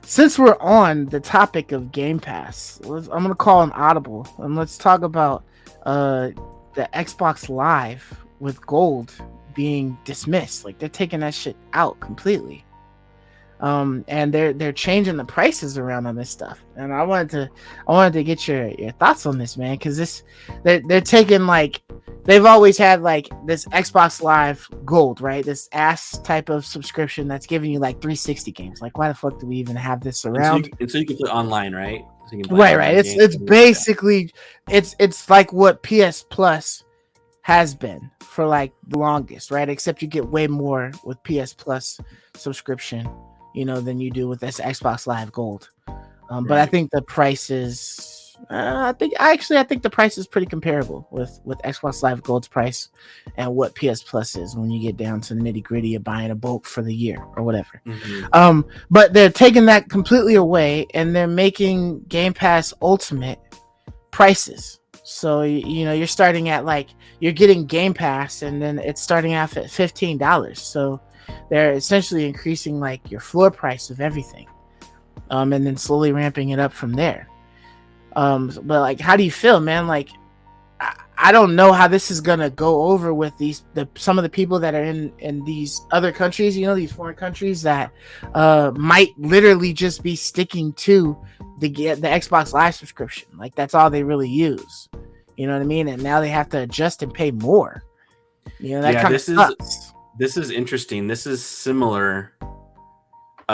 Since we're on the topic of Game Pass, I'm gonna call an audible and let's talk about uh, the Xbox Live with Gold being dismissed. Like they're taking that shit out completely. And they're changing the prices around on this stuff. And I wanted to get your thoughts on this, man, because they're taking like they've always had like this Xbox Live Gold, right? This ass type of subscription that's giving you like 360 games. Like, why the fuck do we even have this around? And so you can play online, right? So you can play Right. online games. It's basically it's like what PS Plus has been for like the longest, right? Except you get way more with PS Plus subscription, than you do with this Xbox Live Gold. But I think the price is, I think the price is pretty comparable with Xbox Live Gold's price and what PS Plus is when you get down to the nitty gritty of buying a bulk for the year or whatever. But they're taking that completely away and they're making Game Pass Ultimate prices. So you're starting at like you're getting Game Pass and then it's starting off at $15. So they're essentially increasing like your floor price of everything, and then slowly ramping it up from there. But like, how do you feel, man? Like, I don't know how this is gonna go over with some of the people that are in these other countries, these foreign countries that might literally just be sticking to the Xbox Live subscription. Like that's all they really use. You know what I mean? And now they have to adjust and pay more. That kind of sucks. This is interesting. This is a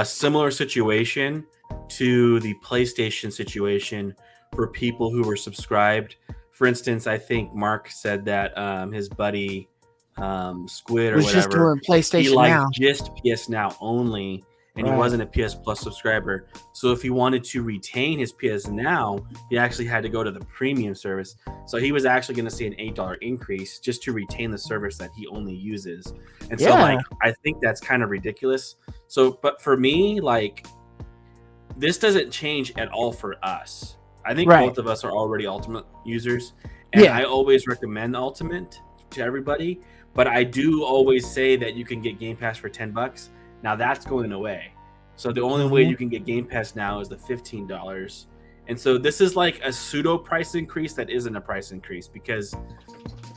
similar situation to the PlayStation situation for people who were subscribed. For instance, I think Mark said that his buddy Squid or was whatever, just doing PlayStation he liked Now. just PS Now only, and he wasn't a PS Plus subscriber. So if he wanted to retain his PS Now, he actually had to go to the premium service. So he was actually going to see an $8 increase just to retain the service that he only uses. And so like I think that's kind of ridiculous. So but for me, like this doesn't change at all for us. I think both of us are already Ultimate users, and I always recommend Ultimate to everybody. But I do always say that you can get Game Pass for $10. Now that's going away. So the only way you can get Game Pass now is the $15. And so this is like a pseudo price increase that isn't a price increase because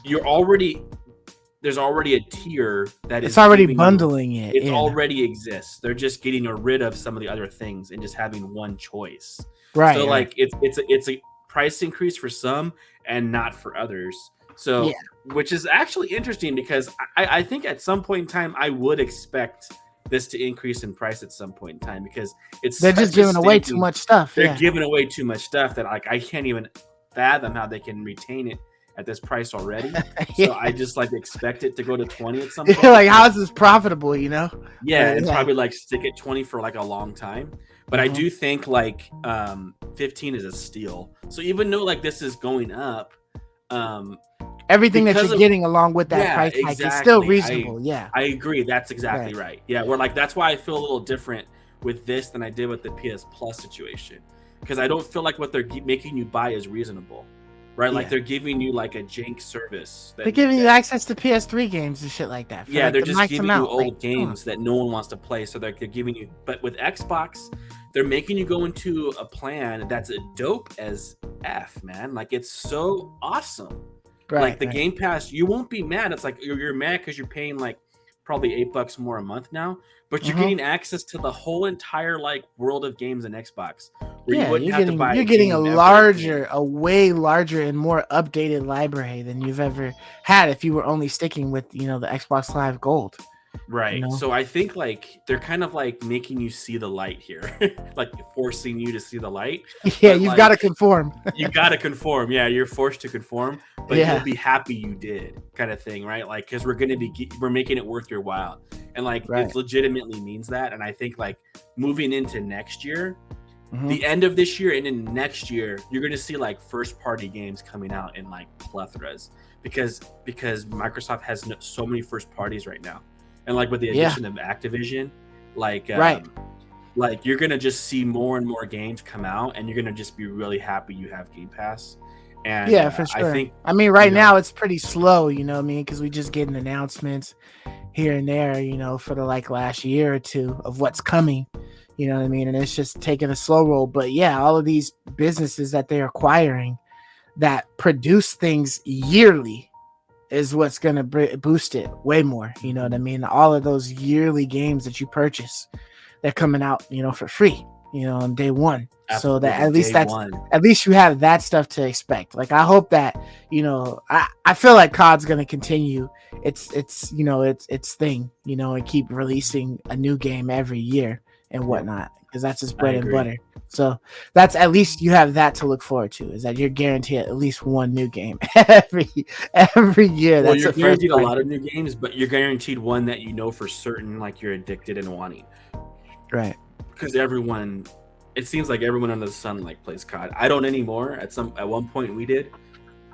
there's already a tier that it's already bundling it. It already exists. They're just getting rid of some of the other things and just having one choice. Right. So like it's a price increase for some and not for others. So which is actually interesting because I think at some point in time I would expect this to increase in price at some point in time because they're just giving away too much stuff. They're giving away too much stuff that like I can't even fathom how they can retain it at this price already. So I just like expect it to go to 20 at some point. Like, how is this profitable, and probably like stick at 20 for like a long time. But I do think like 15 is a steal. So even though like this is going up, everything that you're getting along with that price hike is still reasonable. I agree. That's exactly right. Yeah, we're like that's why I feel a little different with this than I did with the PS Plus situation because I don't feel like what they're making you buy is reasonable, right? Like they're giving you like a jank service. They're giving you access to PS3 games and shit like that. They're just giving you old games that no one wants to play, so they're giving you. But with Xbox, they're making you go into a plan that's a dope as F, man. Like it's so awesome. Like the Game Pass, you won't be mad. It's like you're mad because you're paying like probably $8 more a month now, but you're getting access to the whole entire like world of games in Xbox. You're getting a way larger and more updated library than you've ever had if you were only sticking with the Xbox Live Gold. Right. So I think like they're kind of like making you see the light here, like forcing you to see the light. Yeah, you've got to conform. You got to conform. Yeah, you're forced to conform, but you'll be happy you did, kind of thing, right? Like because we're making it worth your while, and like it legitimately means that. And I think like moving into next year, the end of this year and in next year, you're going to see like first party games coming out in like plethoras because Microsoft has so many first parties right now. And like with the addition of Activision, like like you're gonna just see more and more games come out, and you're gonna just be really happy you have Game Pass. And Yeah, for I sure. think, I mean, you right know, now it's pretty slow, you know what I mean? Because we just getting announcements here and there, you know, for the like last year or two of what's coming, you know what I mean? And it's just taking a slow roll. But yeah, all of these businesses that they're acquiring that produce things yearly is what's going to boost it way more. You know what I mean? All of those yearly games that you purchase, they're coming out, you know, for free, you know, on day one. So that absolutely at least day that's one. at least you have that stuff to expect. Like I hope that, you know, I feel like COD's gonna continue it's you know it's thing, you know, and keep releasing a new game every year and Yep, whatnot. Because that's his I bread and agree. butter. So that's at least you have that to look forward to, is that you're guaranteed at least one new game every year. Well, That's you're the first guaranteed a party. lot of new games, but you're guaranteed one that you know for certain, like you're addicted and wanting. Right. Because everyone, it seems like everyone under the sun like plays COD. I don't anymore. At one point we did,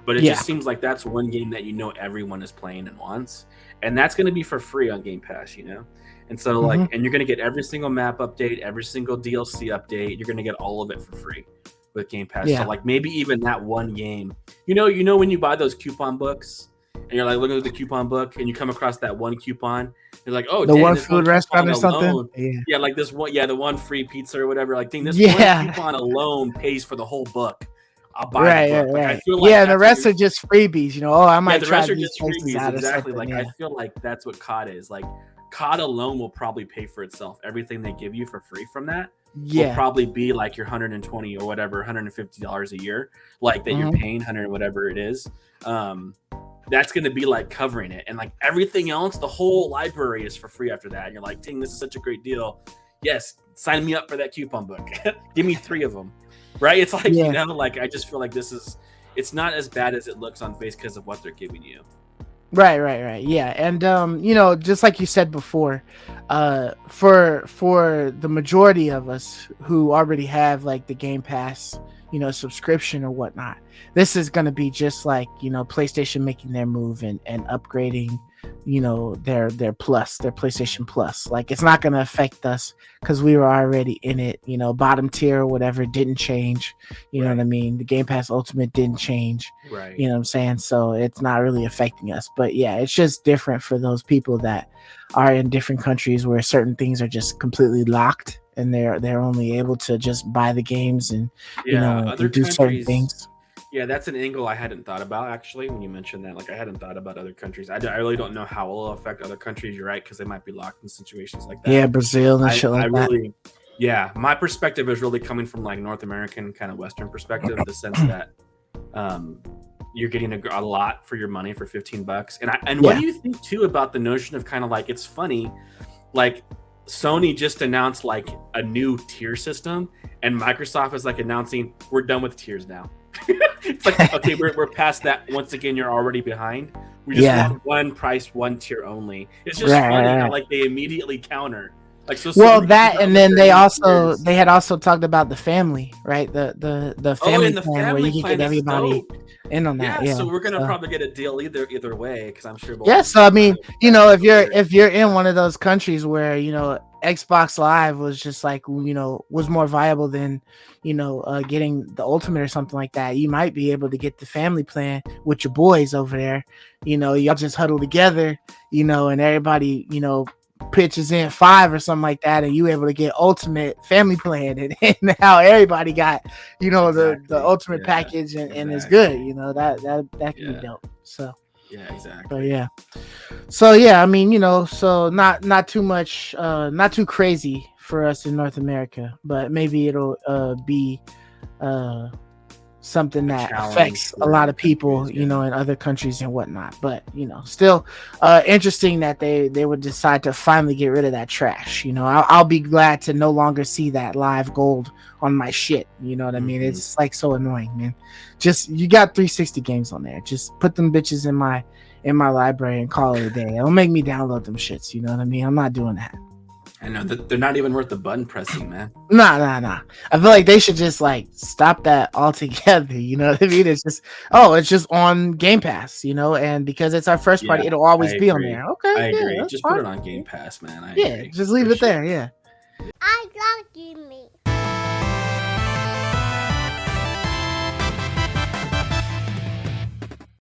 but it Yeah. just seems like that's one game that you know everyone is playing and wants, and that's going to be for free on Game Pass, you know. And so Hmm. like, and you're going to get every single map update, every single DLC update. You're going to get all of it for free with Game Pass. So Yeah. like maybe even that one game, when you buy those coupon books and you're like looking at the coupon book and you come across that one coupon, you're like, oh The dang, one this one food restaurant coupon or something. alone, Yeah. yeah, like this one, yeah, the one free pizza or whatever. Like, dang, this one Yeah. coupon alone pays for the whole book. I'll buy the Right, book. right, Like I right. feel like Yeah, and the that's what rest you're. are just freebies, you know. Oh, I Yeah, might the try rest are these just places freebies. out or Exactly. something. Like I Yeah. feel like that's what COD is. Like COD alone will probably pay for itself. Everything they give you for free from that will Yeah. probably be like your 120 or whatever, $150 a year, like that you're Hmm. paying 100 whatever it is. Um, that's going to be like covering it, and like everything else, the whole library is for free after that. And you're like, dang, this is such a great deal. Yes, sign me up for that coupon book. Give me 3 of them. Right? It's like, Yeah. like I just feel like it's not as bad as it looks on face because of what they're giving you. Right, right, right. Yeah. And you know, just like you said before, for the majority of us who already have like the Game Pass, you know, subscription or whatnot, this is gonna be just like, you know, PlayStation making their move and upgrading, you know, their plus, their PlayStation Plus. Like it's not gonna affect us because we were already in it, you know, bottom tier or whatever didn't change. You know what I Right. mean? The Game Pass Ultimate didn't change. Right. You know what I'm saying? So it's not really affecting us. But yeah, it's just different for those people that are in different countries where certain things are just completely locked and they're only able to just buy the games and, you Yeah, know, other and do certain countries. things. Yeah, that's an angle I hadn't thought about actually when you mentioned that. Like, I hadn't thought about other countries. I really don't know how it will affect other countries. You're right, because they might be locked in situations like Yeah, that. Brazil and shit I like that. really, yeah, my perspective is really coming from like North American kind of Western perspective, the sense that um, you're getting a lot for your money for $15. And what Yeah. do you think too about the notion of kind of like, it's funny, like Sony just announced like a new tier system, and Microsoft is like announcing we're done with tiers now. It's like, okay, we're past that. Once again, you're already behind. We just Yeah. want one price, one tier only. It's just Right, right, funny how right. like they immediately counter. Like, so Well, Sony comes that out and with then their new tiers. they had also talked about the family, right? The Oh, family and the plan where family you can get plan is everybody dope. in on that. Yeah, Yeah. so we're gonna So probably get a deal either way, because I'm sure both yeah, of us so are I gonna mean, sign up for you that. know, So weird. if you're in one of those countries where, you know, Xbox Live was just like, you know, was more viable than, you know, getting the Ultimate or something like that, you might be able to get the family plan with your boys over there. You know, y'all just huddle together, you know, and everybody, you know, pitches in 5 or something like that, and you able to get Ultimate family plan, and how everybody got, you know, the Exactly. Ultimate Yeah. package, and it's good. Exactly. You know, that could be Yeah. dope. So Yeah. so Exactly. yeah. So yeah, I mean, you know, so not too much, not too crazy for us in North America, but maybe it'll be uh something A that challenge affects a for lot other of people, countries. you Yeah. know, in other countries and whatnot. But you know, still interesting that they would decide to finally get rid of that trash. You know, I'll be glad to no longer see that live gold on my shit. You know what I mean? Hmm. It's like so annoying, man. Just you got 360 games on there. Just put them bitches in my library and call it a day. Don't make me download them shits. You know what I mean? I'm not doing that. I know that they're not even worth the button pressing, man. Nah. I feel like they should just like stop that altogether. You know what I mean? It's just, oh, it's just on Game Pass, you know, and because it's our first Yeah, party, it'll I always be on agree. there. Okay, I yeah, agree. that's Just put fine. it on Game Pass, man. I Yeah, agree just for leave it sure. there. Yeah. I love you, me.